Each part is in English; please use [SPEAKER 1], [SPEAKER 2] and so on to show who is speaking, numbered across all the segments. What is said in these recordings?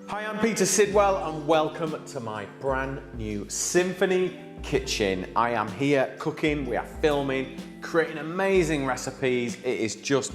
[SPEAKER 1] Hi, I'm Peter Sidwell and welcome to my brand new Symphony kitchen. I am here cooking, we are filming, creating amazing recipes. It is just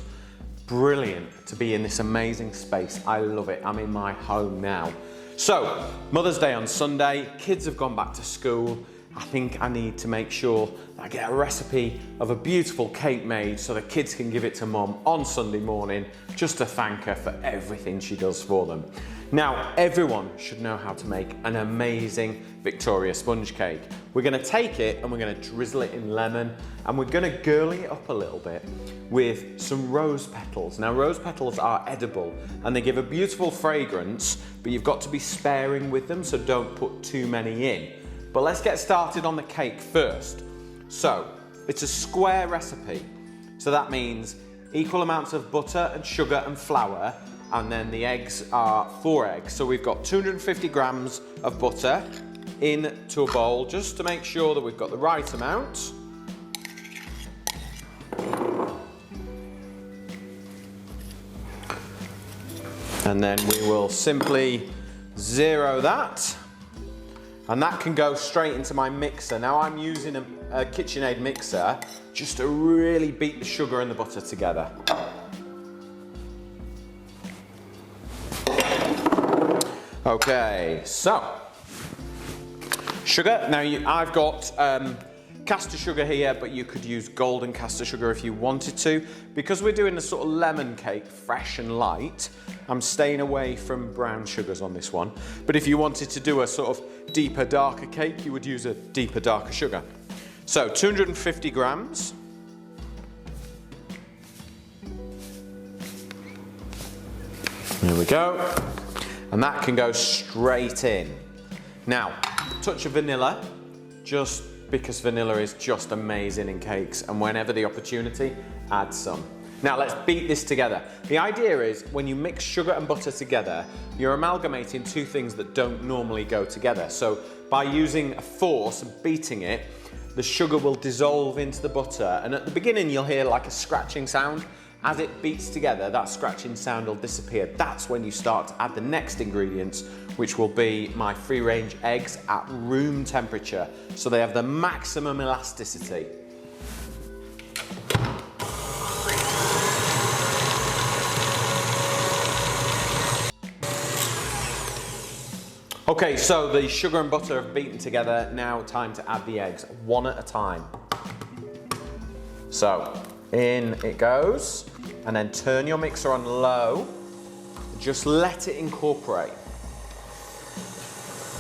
[SPEAKER 1] brilliant to be in this amazing space. I love it. I'm in my home now. So, Mother's Day on Sunday, kids have gone back to school. I think I need to make sure that I get a recipe of a beautiful cake made so the kids can give it to Mum on Sunday morning just to thank her for everything she does for them. Now, everyone should know how to make an amazing Victoria sponge cake. We're gonna take it and we're gonna drizzle it in lemon and we're gonna girly it up a little bit with some rose petals. Now, rose petals are edible and they give a beautiful fragrance, but you've got to be sparing with them, so don't put too many in. But let's get started on the cake first. So, it's a square recipe. So that means equal amounts of butter and sugar and flour, and then the eggs are 4 eggs. So we've got 250 grams of butter into a bowl just to make sure that we've got the right amount. And then we will simply zero that. And that can go straight into my mixer. Now I'm using a KitchenAid mixer just to really beat the sugar and the butter together. Okay, so sugar. Now I've got caster sugar here, but you could use golden caster sugar if you wanted to. Because we're doing a sort of lemon cake, fresh and light, I'm staying away from brown sugars on this one. But if you wanted to do a sort of deeper, darker cake, you would use a deeper, darker sugar. So 250 grams. There we go. And that can go straight in. Now, a touch of vanilla, just because vanilla is just amazing in cakes, and whenever the opportunity, add some. Now let's beat this together. The idea is when you mix sugar and butter together, you're amalgamating two things that don't normally go together. So by using a force and beating it, the sugar will dissolve into the butter, and at the beginning you'll hear like a scratching sound. As it beats together, that scratching sound will disappear. That's when you start to add the next ingredients, which will be my free-range eggs at room temperature, so they have the maximum elasticity. Okay, so the sugar and butter have beaten together. Now time to add the eggs, one at a time. So, in it goes, and then turn your mixer on low. Just let it incorporate.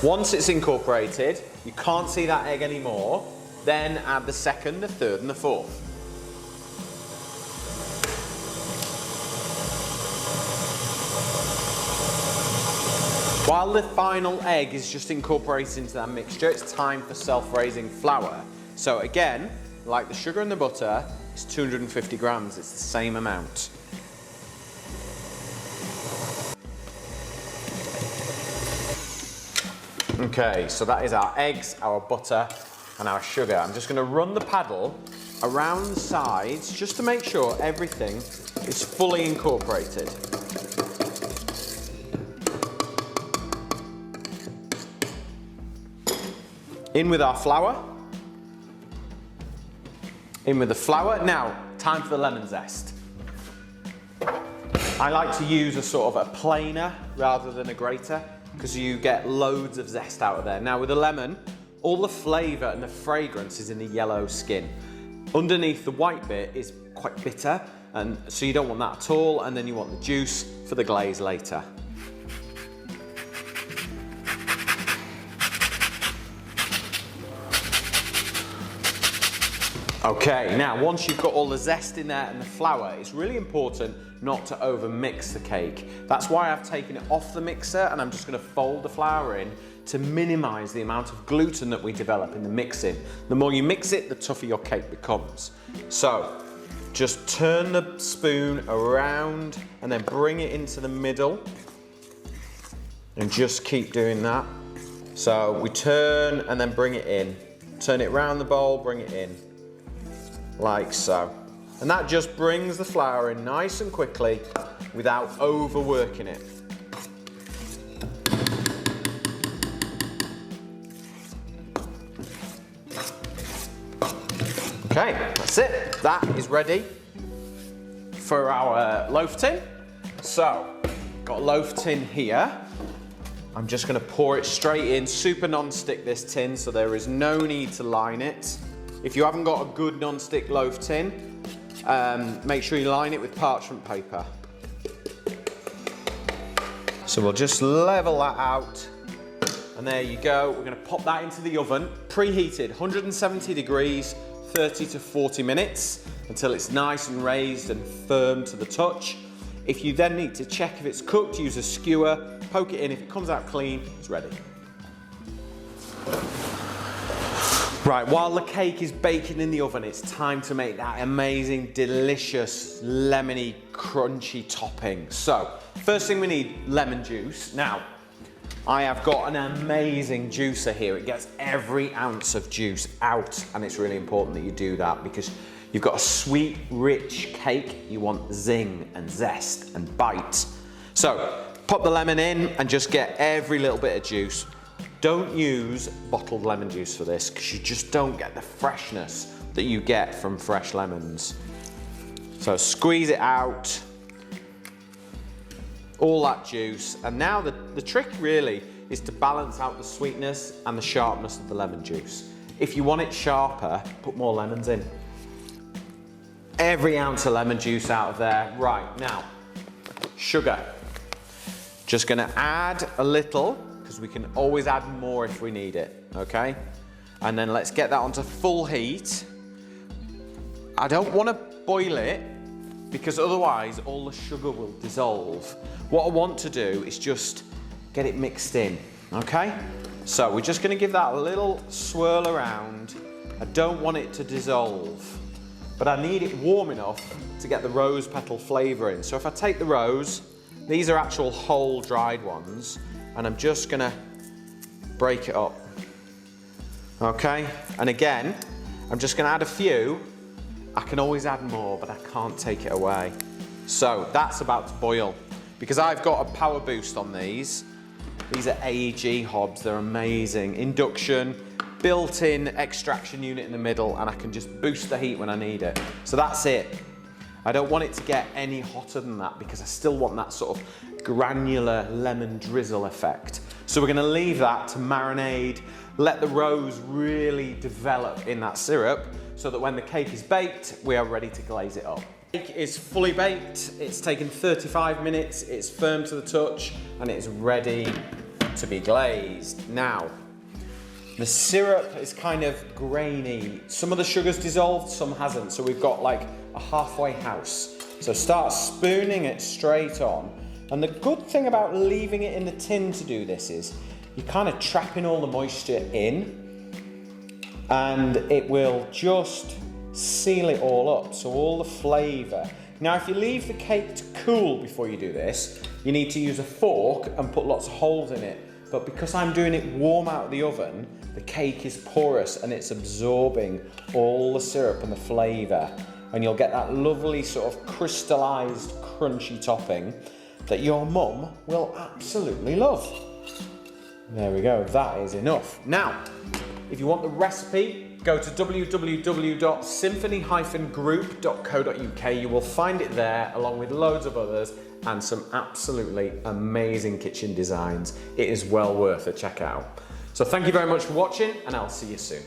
[SPEAKER 1] Once it's incorporated, you can't see that egg anymore, then add the second, the third, and the fourth. While the final egg is just incorporated into that mixture, it's time for self-raising flour. So again, like the sugar and the butter, it's 250 grams, it's the same amount. Okay, so that is our eggs, our butter, and our sugar. I'm just gonna run the paddle around the sides just to make sure everything is fully incorporated. In with our flour. In with the flour. Now, time for the lemon zest. I like to use a sort of a planer rather than a grater because you get loads of zest out of there. Now with the lemon, all the flavour and the fragrance is in the yellow skin. Underneath the white bit is quite bitter, and so you don't want that at all, and then you want the juice for the glaze later. Okay, now once you've got all the zest in there and the flour, it's really important not to over mix the cake. That's why I've taken it off the mixer and I'm just going to fold the flour in to minimise the amount of gluten that we develop in the mixing. The more you mix it, the tougher your cake becomes. So, just turn the spoon around and then bring it into the middle and just keep doing that. So we turn and then bring it in. Turn it round the bowl, bring it in. Like so. And that just brings the flour in nice and quickly without overworking it. Okay, that's it. That is ready for our loaf tin. So, got a loaf tin here. I'm just gonna pour it straight in, super non-stick this tin, so there is no need to line it. If you haven't got a good non-stick loaf tin, make sure you line it with parchment paper. So we'll just level that out, and there you go. We're gonna pop that into the oven, preheated, 170 degrees, 30 to 40 minutes, until it's nice and raised and firm to the touch. If you then need to check if it's cooked, use a skewer, poke it in. If it comes out clean, it's ready. Right, while the cake is baking in the oven, it's time to make that amazing, delicious, lemony, crunchy topping. So, first thing we need, lemon juice. Now, I have got an amazing juicer here. It gets every ounce of juice out, and it's really important that you do that because you've got a sweet, rich cake. You want zing and zest and bite. So, pop the lemon in and just get every little bit of juice. Don't use bottled lemon juice for this because you just don't get the freshness that you get from fresh lemons. So squeeze it out, all that juice. And now the trick really is to balance out the sweetness and the sharpness of the lemon juice. If you want it sharper, put more lemons in. Every ounce of lemon juice out of there. Right, now, sugar. Just gonna add a little, because we can always add more if we need it, okay? And then let's get that onto full heat. I don't wanna boil it, because otherwise all the sugar will dissolve. What I want to do is just get it mixed in, okay? So we're just gonna give that a little swirl around. I don't want it to dissolve, but I need it warm enough to get the rose petal flavor in. So if I take the rose, these are actual whole dried ones, and I'm just gonna break it up, okay? And again, I'm just gonna add a few. I can always add more, but I can't take it away. So that's about to boil. Because I've got a power boost on these. These are AEG hobs, they're amazing. Induction, built-in extraction unit in the middle, and I can just boost the heat when I need it. So that's it. I don't want it to get any hotter than that because I still want that sort of granular lemon drizzle effect. So we're gonna leave that to marinade, let the rose really develop in that syrup so that when the cake is baked, we are ready to glaze it up. The cake is fully baked, it's taken 35 minutes, it's firm to the touch, and it's ready to be glazed. Now, the syrup is kind of grainy. Some of the sugar's dissolved, some hasn't, so we've got like a halfway house. So start spooning it straight on. And the good thing about leaving it in the tin to do this is you're kind of trapping all the moisture in, and it will just seal it all up, so all the flavour. Now if you leave the cake to cool before you do this, you need to use a fork and put lots of holes in it. But because I'm doing it warm out of the oven, the cake is porous and it's absorbing all the syrup and the flavour. And you'll get that lovely sort of crystallised, crunchy topping that your mum will absolutely love. There we go, that is enough. Now, if you want the recipe, go to www.symphony-group.co.uk. You will find it there along with loads of others and some absolutely amazing kitchen designs. It is well worth a check out. So thank you very much for watching, and I'll see you soon.